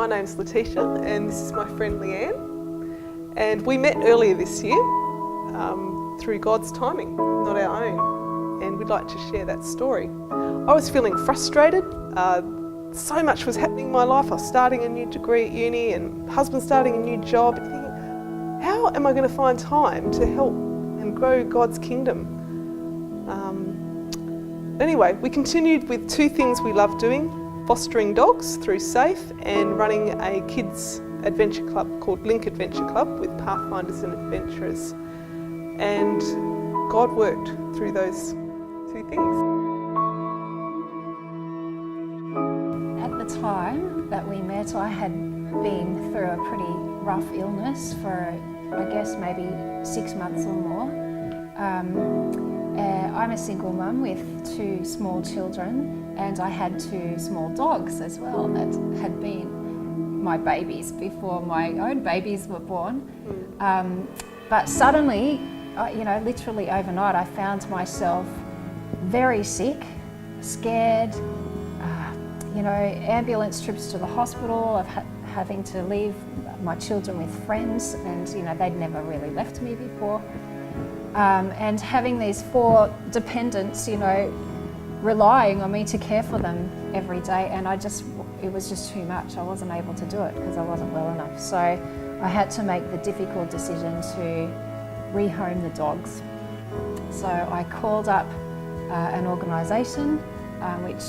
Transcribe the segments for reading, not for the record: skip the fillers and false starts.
my name's Letitia and this is my friend Leanne, and we met earlier this year through God's timing, not our own, and we'd like to share that story. I was feeling frustrated, so much was happening in my life. I was starting a new degree at uni and husband starting a new job, and thinking, how am I going to find time to help and grow God's kingdom? Anyway, we continued with two things we love doing: fostering dogs through SAFE and running a kids adventure club called Link Adventure Club with pathfinders and adventurers. And God worked through those two things. At the time that we met, I had been through a pretty rough illness for, I guess, maybe 6 months or more. I'm a single mum with 2 small children, and I had 2 small dogs as well that had been my babies before my own babies were born. But suddenly, literally overnight, I found myself very sick, scared, ambulance trips to the hospital, of having to leave my children with friends, and they'd never really left me before. And having these 4 dependents, relying on me to care for them every day, and it was just too much. I wasn't able to do it because I wasn't well enough. So I had to make the difficult decision to rehome the dogs. So I called up an organisation which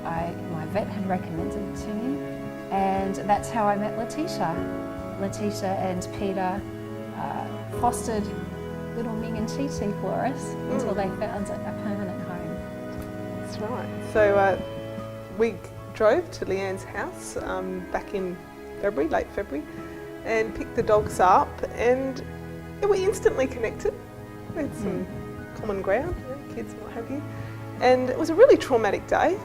my vet had recommended to me, and that's how I met Letitia. Letitia and Peter fostered little Ming and Chi Chi for us until they found a permanent home. That's right. So we drove to Leanne's house back in February, late February, and picked the dogs up, and we instantly connected. We had some common ground, kids and what have you. And it was a really traumatic day,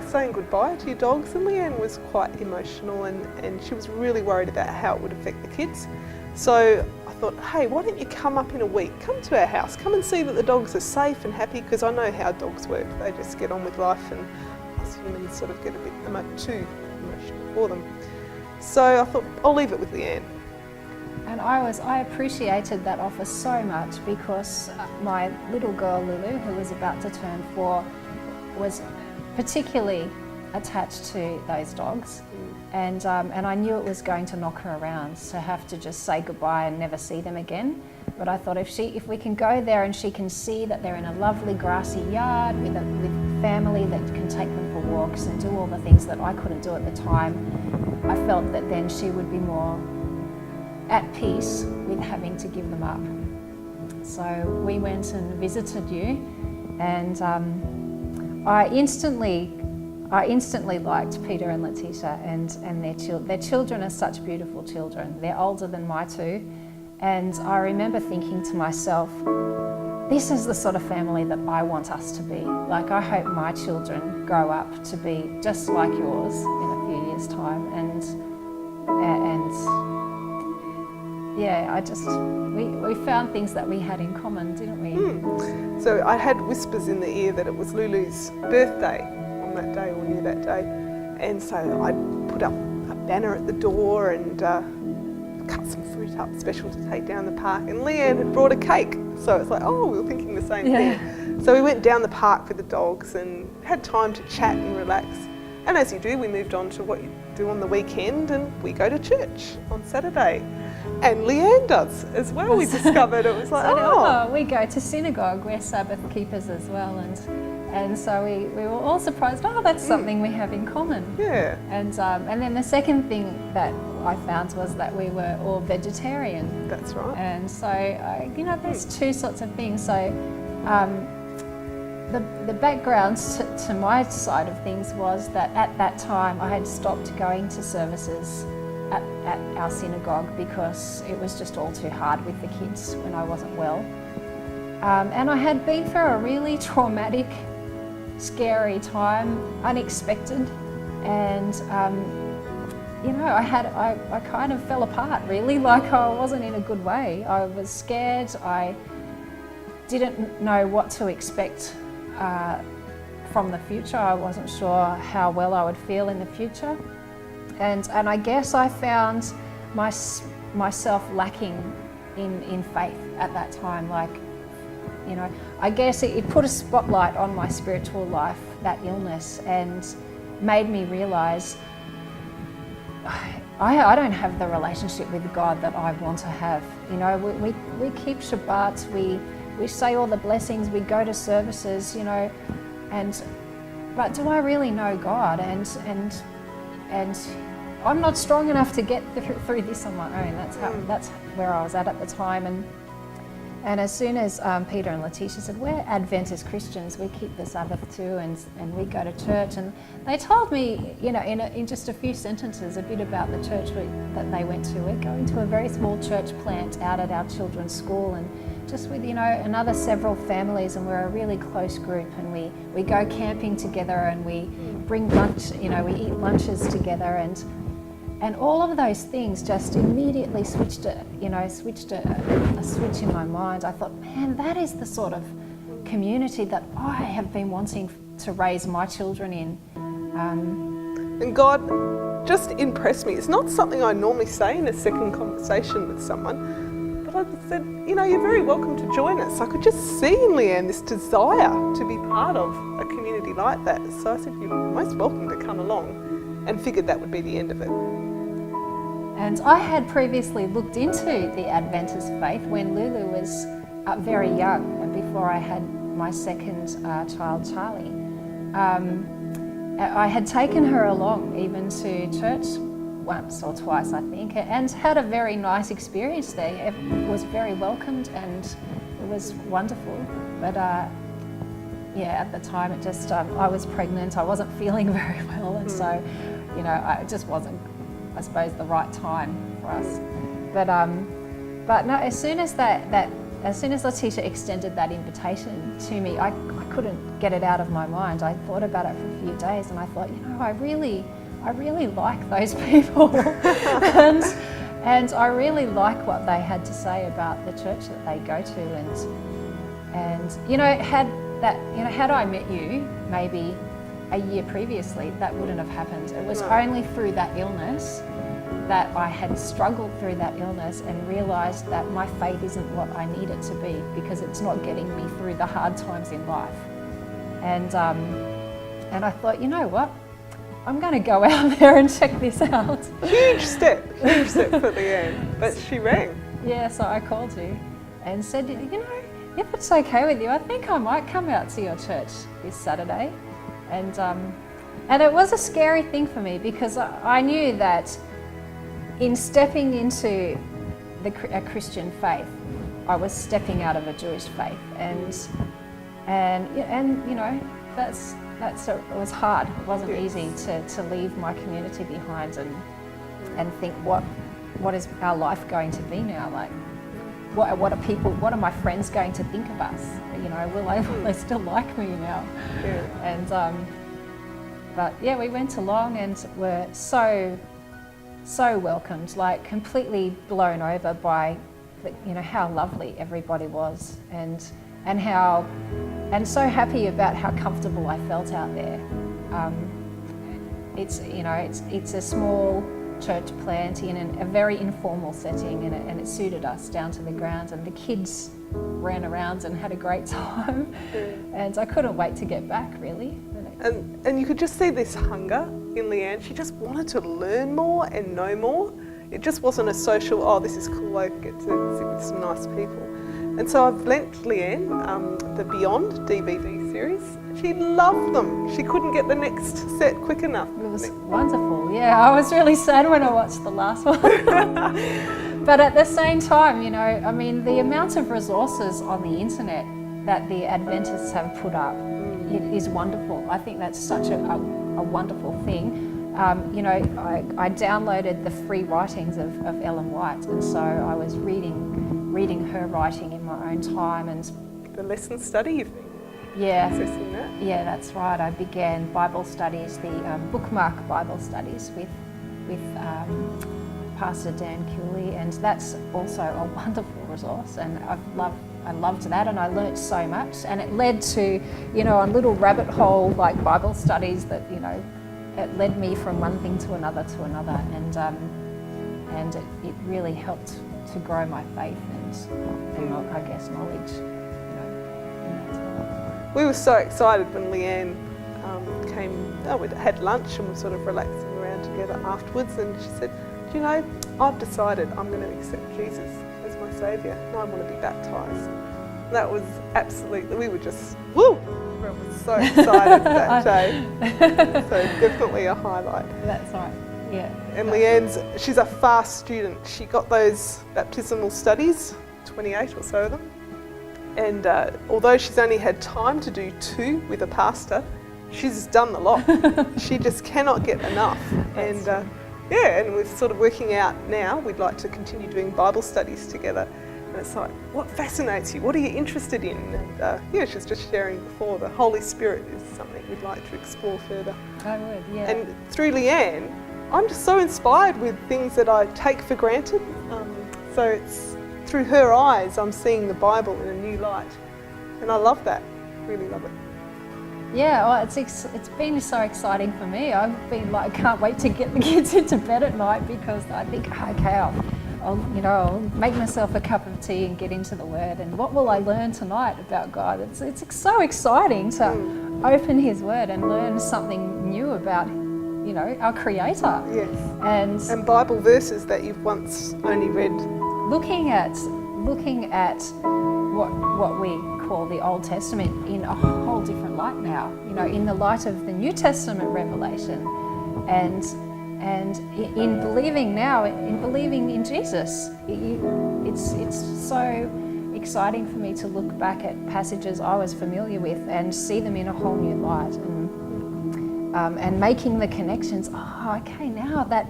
saying goodbye to your dogs, and Leanne was quite emotional and she was really worried about how it would affect the kids. So I thought, hey, why don't you come up in a week, come to our house, come and see that the dogs are safe and happy, because I know how dogs work. They just get on with life, and us humans sort of get a bit too emotional for them. So I thought, I'll leave it with Leanne. And I appreciated that offer so much, because my little girl Lulu, who was about to turn 4, was particularly attached to those dogs, and I knew it was going to knock her around to have to just say goodbye and never see them again. But I thought if we can go there and she can see that they're in a lovely grassy yard with family that can take them for walks and do all the things that I couldn't do at the time, I felt that then she would be more at peace with having to give them up. So we went and visited you, and I instantly liked Peter and Letitia and their children are such beautiful children. They're older than my 2, and I remember thinking to myself, this is the sort of family that I want us to be. Like, I hope my children grow up to be just like yours in a few years' time, and yeah, we found things that we had in common, didn't we? So I had whispers in the ear that it was Lulu's birthday on that day, or near that day, and so I put up a banner at the door and cut some fruit up special to take down the park, and Leanne had brought a cake, so it's like, oh, we were thinking the same thing. So we went down the park with the dogs and had time to chat and relax, and as you do, we moved on to what you do on the weekend, and we go to church on Saturday. And Leanne does as well. We discovered it was like, we go to synagogue. We're Sabbath keepers as well, and so we were all surprised. Oh, that's something we have in common. Yeah. And then the second thing that I found was that we were all vegetarian. That's right. And so there's 2 sorts of things. So the background to my side of things was that at that time I had stopped going to services at our synagogue because it was just all too hard with the kids when I wasn't well. And I had been through a really traumatic, scary time, unexpected, and I kind of fell apart really, like I wasn't in a good way. I was scared, I didn't know what to expect from the future. I wasn't sure how well I would feel in the future. And I guess I found myself lacking in faith at that time. Like, you know, I guess it put a spotlight on my spiritual life, that illness, and made me realise I don't have the relationship with God that I want to have. You know, we keep Shabbats, we say all the blessings, we go to services, you know, but do I really know God? And I'm not strong enough to get through this on my own. That's where I was at the time. And as soon as Peter and Letitia said, we're Adventist Christians, we keep the Sabbath too, and we go to church. And they told me, you know, in just a few sentences, a bit about the church that they went to. We're going to a very small church plant out at our children's school, and just with, you know, another several families, and we're a really close group, and we go camping together, and we bring lunch, you know, we eat lunches together, and all of those things just immediately switched a switch in my mind. I thought, man, that is the sort of community that I have been wanting to raise my children in. And God just impressed me. It's not something I normally say in a second conversation with someone, but I said, you know, you're very welcome to join us. I could just see in Leanne this desire to be part of a community like that. So I said, you're most welcome to come along, and figured that would be the end of it. And I had previously looked into the Adventist faith when Lulu was very young, and before I had my second child, Charlie. I had taken her along even to church once or twice, I think, and had a very nice experience there. It was very welcomed and it was wonderful. But yeah, at the time it just, I was pregnant, I wasn't feeling very well, and so, you know, it just wasn't, I suppose, the right time for us. But no, as soon as Letitia extended that invitation to me, I couldn't get it out of my mind. I thought about it for a few days, and I thought, you know, I really like those people, and I really like what they had to say about the church that they go to, and you know, had I met you maybe a year previously, that wouldn't have happened. It was only through that illness that I had struggled through that illness and realised that my faith isn't what I need it to be, because it's not getting me through the hard times in life. And I thought, you know what? I'm going to go out there and check this out. Huge step for Leanne. But she rang. Yeah, so I called you and said, you know, if it's okay with you, I think I might come out to your church this Saturday. And it was a scary thing for me, because I knew that in stepping into a Christian faith, I was stepping out of a Jewish faith, and you know, it was hard. It wasn't easy to leave my community behind and think, what is our life going to be now? Like, what are my friends going to think of us? You know, will they still like me now? Yeah. And but yeah, we went along and were so welcomed, like completely blown over by you know, how lovely everybody was, and so happy about how comfortable I felt out there. It's, you know, it's a small church plant in a very informal setting, and it suited us down to the ground, and the kids ran around and had a great time, and I couldn't wait to get back, really. And you could just see this hunger in Leanne. She just wanted to learn more and know more. It just wasn't a social, oh, this is cool, I get to sit with some nice people. And so I've lent Leanne the Beyond DVD series. She loved them. She couldn't get the next set quick enough. It was wonderful. Yeah, I was really sad when I watched the last one. But at the same time, you know, I mean, the amount of resources on the internet that the Adventists have put up is wonderful. I think that's such a wonderful thing. You know, I downloaded the free writings of Ellen White, and so I was reading her writing in my own time. And the lesson study, you've been accessing that? Yeah, that's right. I began Bible studies, the bookmark Bible studies with Pastor Dan Cooley, and that's also a wonderful resource, and I loved that, and I learnt so much, and it led to, you know, a little rabbit hole like Bible studies that, you know, it led me from one thing to another, and it really helped to grow my faith and I guess knowledge, in that time. We were so excited when Leanne we had lunch and were sort of relaxing around together afterwards, and she said, "Do you know, I've decided I'm going to accept Jesus as my saviour and I want to be baptised." That was absolutely, we were just, woo! We were so excited that day. So definitely a highlight. That's right, yeah. And Leanne's, she's a fast student. She got those baptismal studies, 28 or so of them. And although she's only had time to do 2 with a pastor, she's done a lot. She just cannot get enough. And and we're sort of working out now, we'd like to continue doing Bible studies together. And it's like, what fascinates you? What are you interested in? And she's just sharing before, the Holy Spirit is something we'd like to explore further. I would, yeah. And through Leanne, I'm just so inspired with things that I take for granted. So it's through her eyes, I'm seeing the Bible in a new light. And I love that, really love it. Yeah, well, it's been so exciting for me. I've been like, can't wait to get the kids into bed at night, because I think, okay, I'll make myself a cup of tea and get into the Word. And what will I learn tonight about God? It's so exciting to open His Word and learn something new about, our Creator. Yes. And Bible verses that you've once only read. Looking at what we call the Old Testament in a whole different light now. In the light of the New Testament revelation, and in believing now, in believing in Jesus, it's so exciting for me to look back at passages I was familiar with and see them in a whole new light, and making the connections. Oh, okay, now that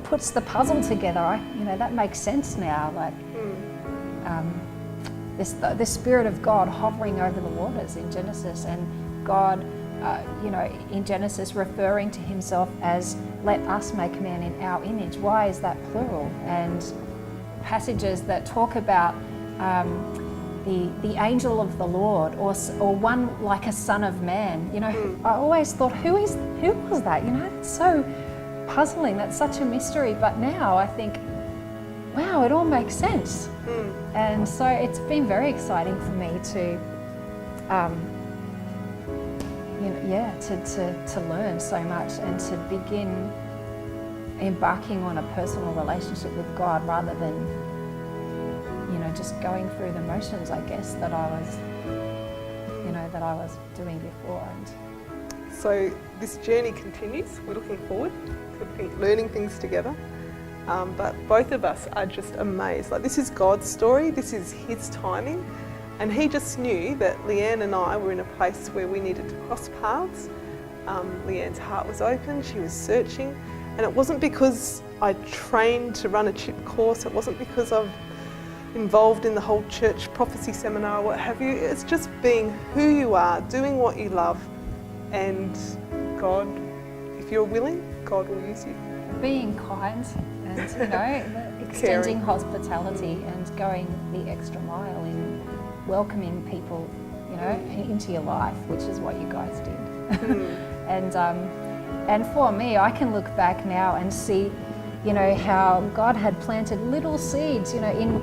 puts the puzzle together. That makes sense now. The Spirit of God hovering over the waters in Genesis, and God, in Genesis referring to Himself as, "Let us make man in our image." Why is that plural? And passages that talk about the angel of the Lord, or one like a son of man. I always thought, who was that? It's so puzzling. That's such a mystery. But now I think, wow, it all makes sense. And so it's been very exciting for me to, to learn so much and to begin embarking on a personal relationship with God, rather than, just going through the motions, I guess, that I was doing before. And so this journey continues. We're looking forward to learning things together. But both of us are just amazed. This is God's story, this is His timing, and He just knew that Leanne and I were in a place where we needed to cross paths. Leanne's heart was open, she was searching, and it wasn't because I trained to run a CHIP course, it wasn't because I'm involved in the whole church prophecy seminar or what have you. It's just being who you are, doing what you love, and God, if you're willing, God will use you. Being kind and, extending hospitality and going the extra mile in welcoming people, into your life, which is what you guys did. And for me, I can look back now and see, how God had planted little seeds, in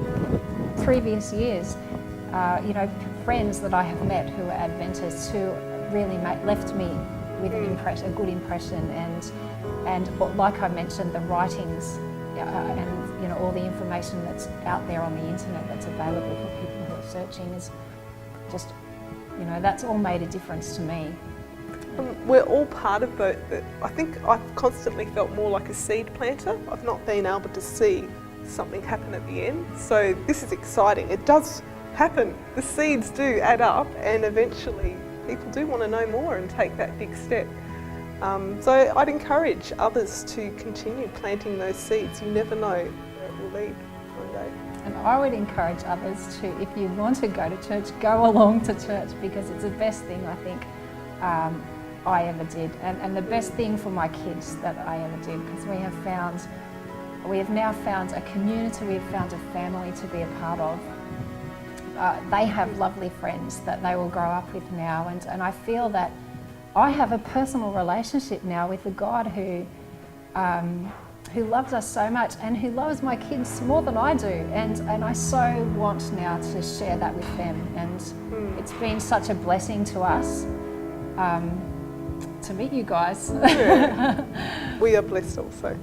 previous years. Friends that I have met who are Adventists who really left me with a good impression, and like I mentioned, the writings and all the information that's out there on the internet that's available for people who are searching is just, that's all made a difference to me. We're all part of I think I've constantly felt more like a seed planter. I've not been able to see something happen at the end. So this is exciting. It does happen. The seeds do add up, and eventually people do want to know more and take that big step. So I'd encourage others to continue planting those seeds. You never know where it will lead one day. And I would encourage others to, if you want to go to church, go along to church, because it's the best thing I think I ever did, and the best thing for my kids that I ever did, because we have now found a community, we have found a family to be a part of. They have lovely friends that they will grow up with now, and I feel that I have a personal relationship now with the God who loves us so much and who loves my kids more than I do, and I so want now to share that with them, and it's been such a blessing to us to meet you guys. Yeah. We are blessed also.